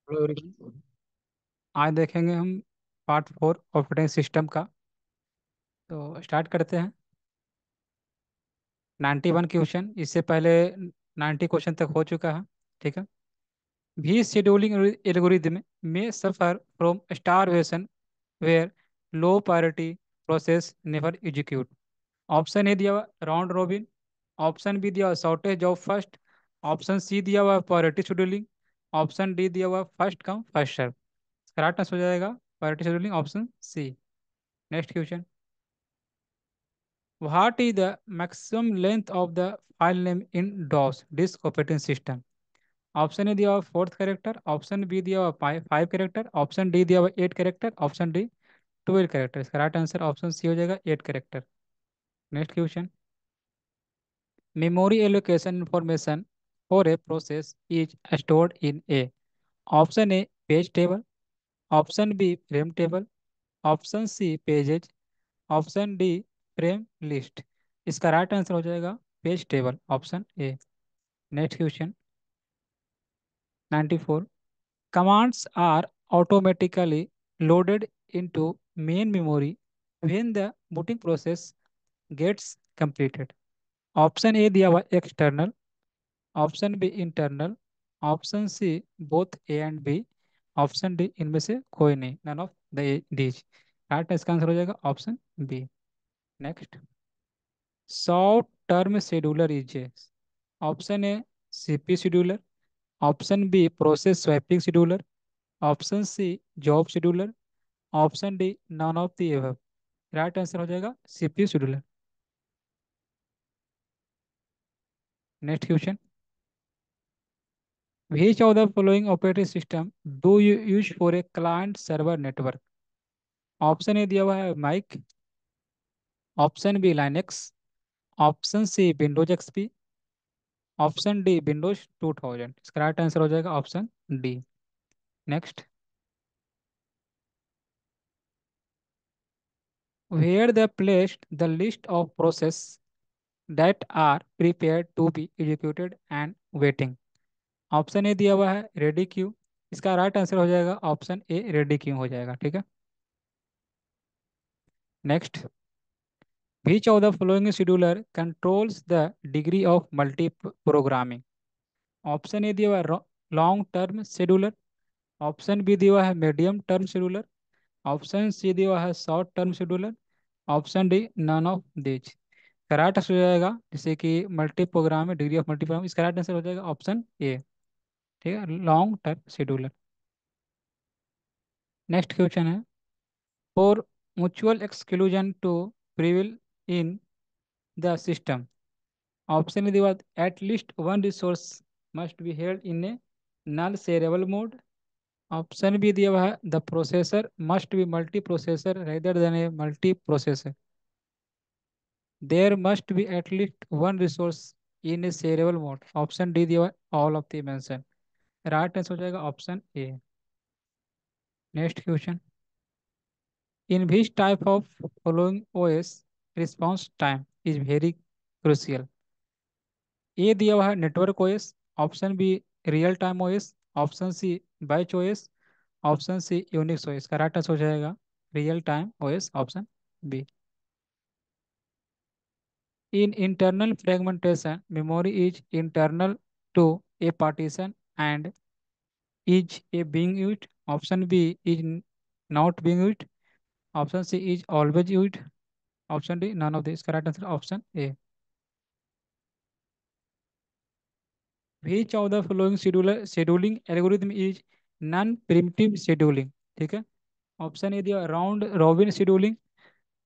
Hello everyone. आज देखेंगे हम पार्ट 4 ऑपरेटिंग सिस्टम का। तो स्टार्ट करते हैं। 91 क्वेश्चन, इससे पहले 90 क्वेश्चन तक हो चुका है। ठीक है। भी शेड्यूलिंग एल्गोरिदम में suffer from starvation where low priority process never execute. Option A दिया हुआ राउंड रॉबिन, ऑप्शन बी दिया हुआ shortage job first, option C दिया हुआ प्रायोरिटी शेड्यूलिंग, ऑप्शन डी दिया हुआ first come first serve. Correct answer हो जाएगा priority scheduling, option C. Next question. What is the maximum length of the file name in DOS disk operating system? Option A दिया हुआ fourth character, option B दिया हुआ five character, option D दिया हुआ eight character, option D 12 character. इसका right answer option C हो जाएगा, eight character. Next question. Memory allocation information for a process is stored in a. Option A page table, option B frame table, option C pages, option D frame list. इसका right answer हो जाएगा page table, option A. Next question. 94. Commands are automatically loaded into main memory when the booting process gets completed. Option A दिया हुआ external, option B internal, option C both A and B, option D इनमें से कोई नहीं, none of the these. Right इसका answer हो जाएगा option B. Next. Short term scheduler is a. Option A CP scheduler, option B process swapping scheduler, option C job scheduler, option D none of the above. Right answer हो जाएगा CPU scheduler. Next question. which of the following operating system do you use for a client server network? Option A दिया हुआ है Mac, option B Linux, option C Windows XP, option D Windows 2000। इसका right answer हो जाएगा option D. Next. where they placed the list of process that are prepared to be executed and waiting। Option A दिया हुआ है ready queue. इसका right answer हो जाएगा option ए ready queue हो जाएगा। ठीक है। Next. which of the following scheduler controls the degree of multi programming? Option A दिया हुआ है long term scheduler, option B दिया हुआ है medium term scheduler, option C दिया हुआ है short term scheduler, option D none of this. Correct answer हो जाएगा जैसे कि मल्टी प्रोग्राम है, डिग्री ऑफ मल्टी प्रोग्राम, इसका राइट आंसर हो जाएगा ऑप्शन ए। ठीक है, long term scheduler. Next question है। For mutual exclusion to prevail in the system. Option is the at least one resource must be held in a null shareable mode. Option B दिया हुआ है the processor must be multi-processor rather than a multi-processor. There must be at least one resource in a shareable mode. Option D दिया हुआ है all of the mentioned. Right answer हो जाएगा option A. Next question. In which type of following OS response time is very crucial? ए दिया हुआ है network OS, option B real time OS, option C batch OS, option C Unix OS. का right answer हो जाएगा real time OS, option B. In internal fragmentation memory is internal to a partition and is a being used. Option B is not being used, option C is always used, option D none of this. का right answer option A. Which of the following scheduling algorithm is non-primitive scheduling? ठीक है। Option A दिया round robin scheduling,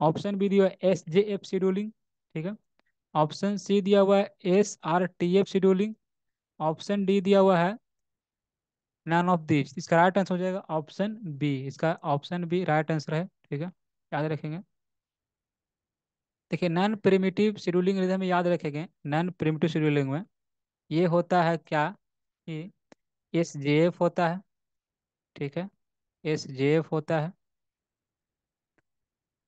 option B दिया S J F scheduling. ठीक है। Option C दिया हुआ है S R T F scheduling, option D दिया हुआ है नन ऑफ दिस। इसका राइट आंसर हो जाएगा ऑप्शन बी। इसका ऑप्शन बी राइट आंसर है। ठीक है, याद रखेंगे। देखिए नॉन प्रिमिटिव शेड्यूलिंग में याद रखेंगे, नॉन प्रिमिटिव शेड्यूलिंग में ये होता है क्या कि एस जे एफ होता है। ठीक है, एस जे एफ होता है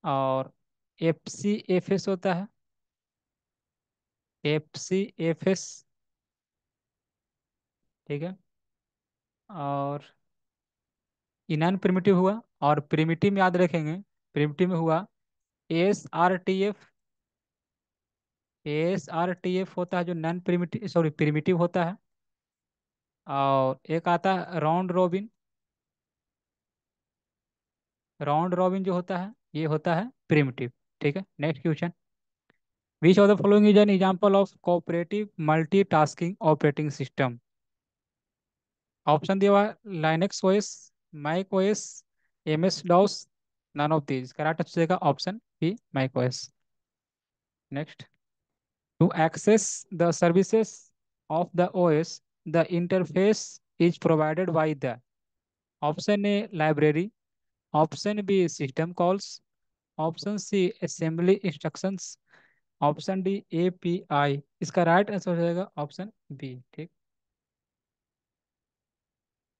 और एफ सी एफ एस होता है, एफ सी एफ एस। ठीक है। और इनन प्रिमिटिव हुआ, और प्रिमिटिव में याद रखेंगे, प्रिमिटिव में हुआ ASRTF। ASRTF होता है जो नॉन प्रिमिटिव, सॉरी प्रिमिटिव होता है। और एक आता है राउंड रॉबिन। राउंड रॉबिन जो होता है ये होता है प्रिमिटिव। ठीक है, next question. Which of the following is an example of cooperative multitasking operating system? Option दिया हुआ है Linux OS, Mac OS, MS DOS, none of these. Correct answer हो जाएगा option B, Mac OS. Next. To access the services of the OS, the interface is provided by the. Option A library, option B system calls, option C assembly instructions, option D API। इसका right answer हो जाएगा option B. ठीक।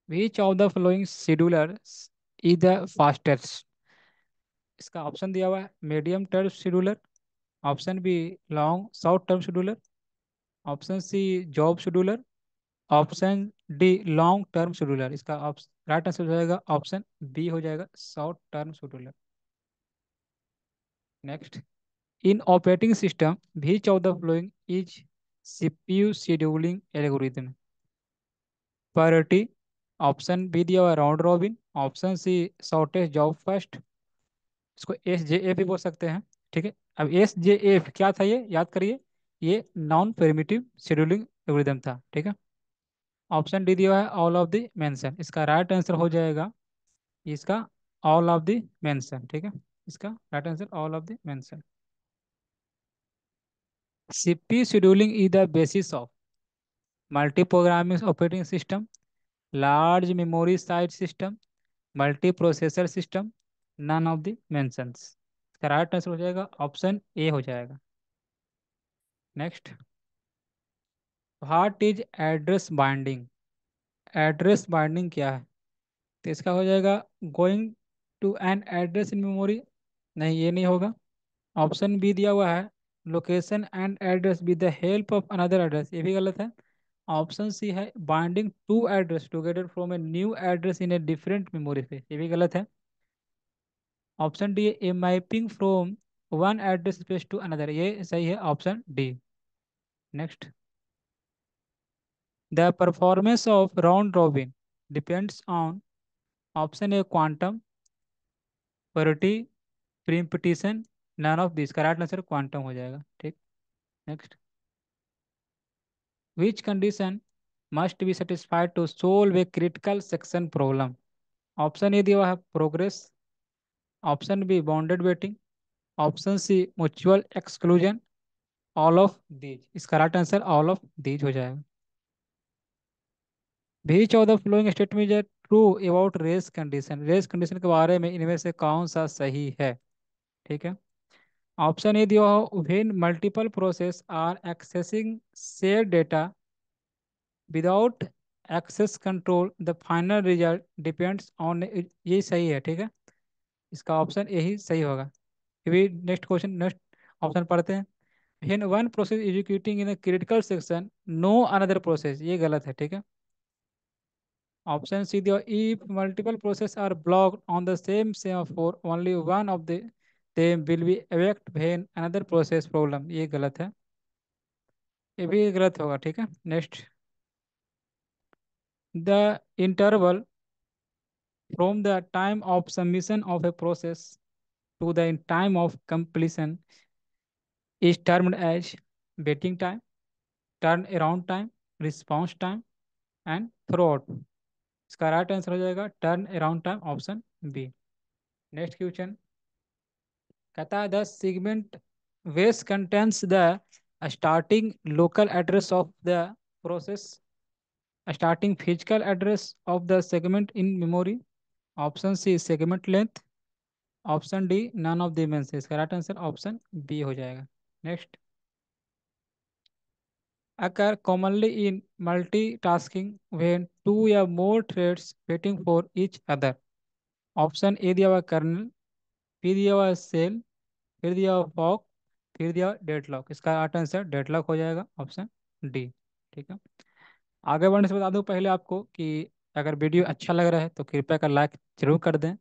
Which of the following schedulers is the fastest? इसका option दिया हुआ है medium term scheduler, option B long short term scheduler, option C job scheduler, option D long term scheduler. इसका right answer हो जाएगा option B हो जाएगा, short term scheduler. Next. In operating system which of the following is CPU scheduling algorithm? Priority, option B दिया हुआ है round robin, option सी shortest job first, इसको SJF भी बोल सकते हैं। ठीक है, अब SJF क्या था ये याद करिए, ये नॉन प्रिमिटिव शेड्यूलिंग एल्गोरिथम था। ठीक है। ऑप्शन डी दिया है ऑल ऑफ द मेंशन। इसका राइट आंसर हो जाएगा इसका ऑल ऑफ द मेंशन। ठीक है, इसका right answer all of the mention. CPU scheduling is the basis of multiprogramming operating system, large memory size system, multiprocessor system, none of the mentions. इसका right answer हो जाएगा option A हो जाएगा। Next. What is address binding? Address binding क्या है? तो इसका हो जाएगा going to an address in memory. नहीं, ये नहीं होगा। ऑप्शन बी दिया हुआ है location and address with the help of another address, ये भी गलत है। ऑप्शन सी है binding to address together from a new address in a different memory space, ये भी गलत है। Option D a mapping from one address space to another, ये सही है option D. Next. The performance of round robin depends on, option A quantum, purity, preemption, none of this. Correct answer quantum हो जाएगा। ठीक। Next. Which condition must be satisfied to solve a critical section problem? Option A दिया हुआ है progress, option B bounded waiting, option C mutual exclusion, all of these. इसका right answer all of these हो जाएगा। Which of the following statement is true about race condition? Race condition के बारे में इनमें से कौन सा सही है? ठीक है। ऑप्शन ए दिया हो when multiple process are accessing share data without access control the final result depends on, ये सही है। ठीक है, इसका ऑप्शन यही सही होगा। अभी नेक्स्ट क्वेश्चन, नेक्स्ट ऑप्शन पढ़ते हैं। When one process executing in a critical section no another process, ये गलत है। ठीक है। ऑप्शन सी दिया if multiple process are blocked on the same semaphore only one of the them will be awake when another process problem, ये गलत है, ये भी गलत होगा। ठीक है। Next. The interval from the time of submission of a process to the time of completion is termed as waiting time, turnaround time, response time and throughput। इसका राइट आंसर हो जाएगा turn around time, option B. Next question कहता है the segment base contents the starting local address of the process, starting physical address of the segment in memory, option C segment length, option D none of the mention. इसका right answer option B हो जाएगा। Next. occur commonly in multitasking when two या more threads waiting for each other। Option A दिया हुआ colonel, फिर दिया हुआ cell, फिर दिया हुआ फॉक, फिर दिया डेडलॉक। इसका राइट आंसर डेडलॉक हो जाएगा ऑप्शन डी। ठीक है। आगे बढ़ने से बता दूं पहले आपको कि अगर वीडियो अच्छा लग रहा है तो कृपया कर लाइक जरूर कर दें।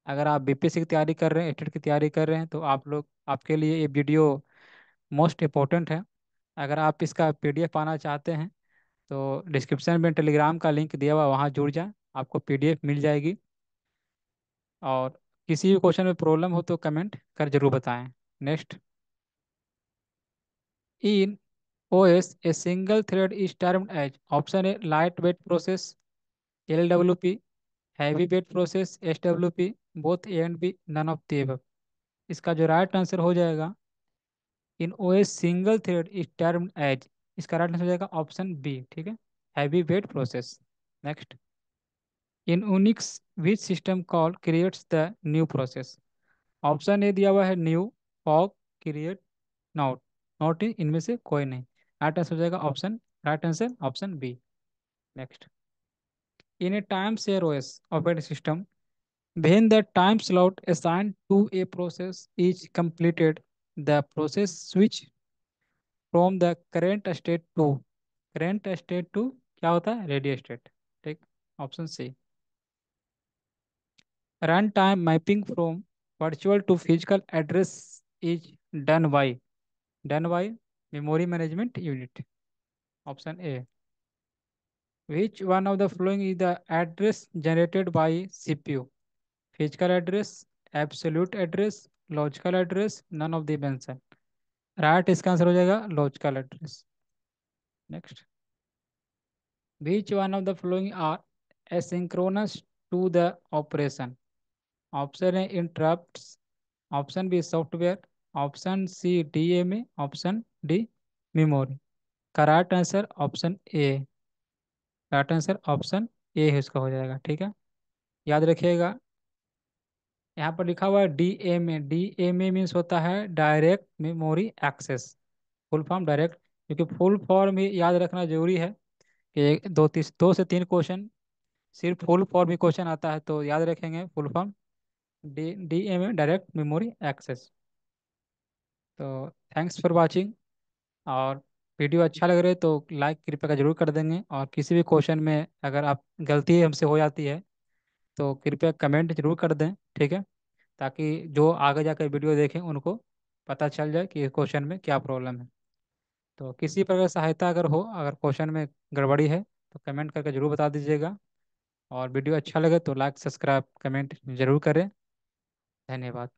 अगर आप बीपीएससी की तैयारी कर रहे हैं, एटेट की तैयारी कर रहे हैं, तो आपके लिए ये वीडियो मोस्ट इम्पोर्टेंट है। अगर आप इसका पीडीएफ पाना चाहते हैं तो डिस्क्रिप्शन में टेलीग्राम का लिंक दिया हुआ, वहाँ जुड़ जाएं, आपको पीडीएफ मिल जाएगी। और किसी भी क्वेश्चन में प्रॉब्लम हो तो कमेंट कर जरूर बताएं। Next, in OS a single thread is termed as option A lightweight process LWP, heavyweight process SWP, both A and B, none of the above। इसका जो राइट आंसर हो जाएगा, in OS single thread is termed as, इसका right answer हो जाएगा option B. ठीक है, heavy weight process. Next, in Unix which system call creates the new process. Option A दिया हुआ है new, fork, create, none. None इनमें से कोई नहीं। राइट आंसर हो जाएगा option, right answer option B. Next, in a time share OS operating system, when the time slot assigned to a process is completed, the process switch from the current state to क्या होता है, ready state. ठीक, option C. Run time mapping from virtual to physical address is done by, done by memory management unit. Option A. Which one of the following is the address generated by CPU? Physical address, absolute address, logical address, none of the mention. Right इसका answer हो जाएगा logical address. Next, which one of the following are asynchronous to the operation? Option A interrupts, option B software, option C DMA, option D memory। Correct answer option A, correct answer option ए है, इसका हो जाएगा। ठीक है, याद रखिएगा। यहाँ पर लिखा हुआ है DMA, DMA मीन्स होता है direct memory access, full form direct. क्योंकि फुल फॉर्म ही याद रखना जरूरी है कि दो से तीन क्वेश्चन सिर्फ फुल फॉर्म ही क्वेश्चन आता है, तो याद रखेंगे full form. DMA direct memory access. तो थैंक्स फॉर वाचिंग। और वीडियो अच्छा लग रहा है तो लाइक कृपया का जरूर कर देंगे। और किसी भी क्वेश्चन में अगर आप गलती हमसे हो जाती है तो कृपया कमेंट जरूर कर दें। ठीक है, ताकि जो आगे जाकर वीडियो देखें उनको पता चल जाए कि क्वेश्चन में क्या प्रॉब्लम है। तो किसी प्रकार सहायता अगर हो, अगर क्वेश्चन में गड़बड़ी है तो कमेंट करके जरूर बता दीजिएगा। और वीडियो अच्छा लगे तो लाइक, सब्सक्राइब, कमेंट जरूर करें। धन्यवाद।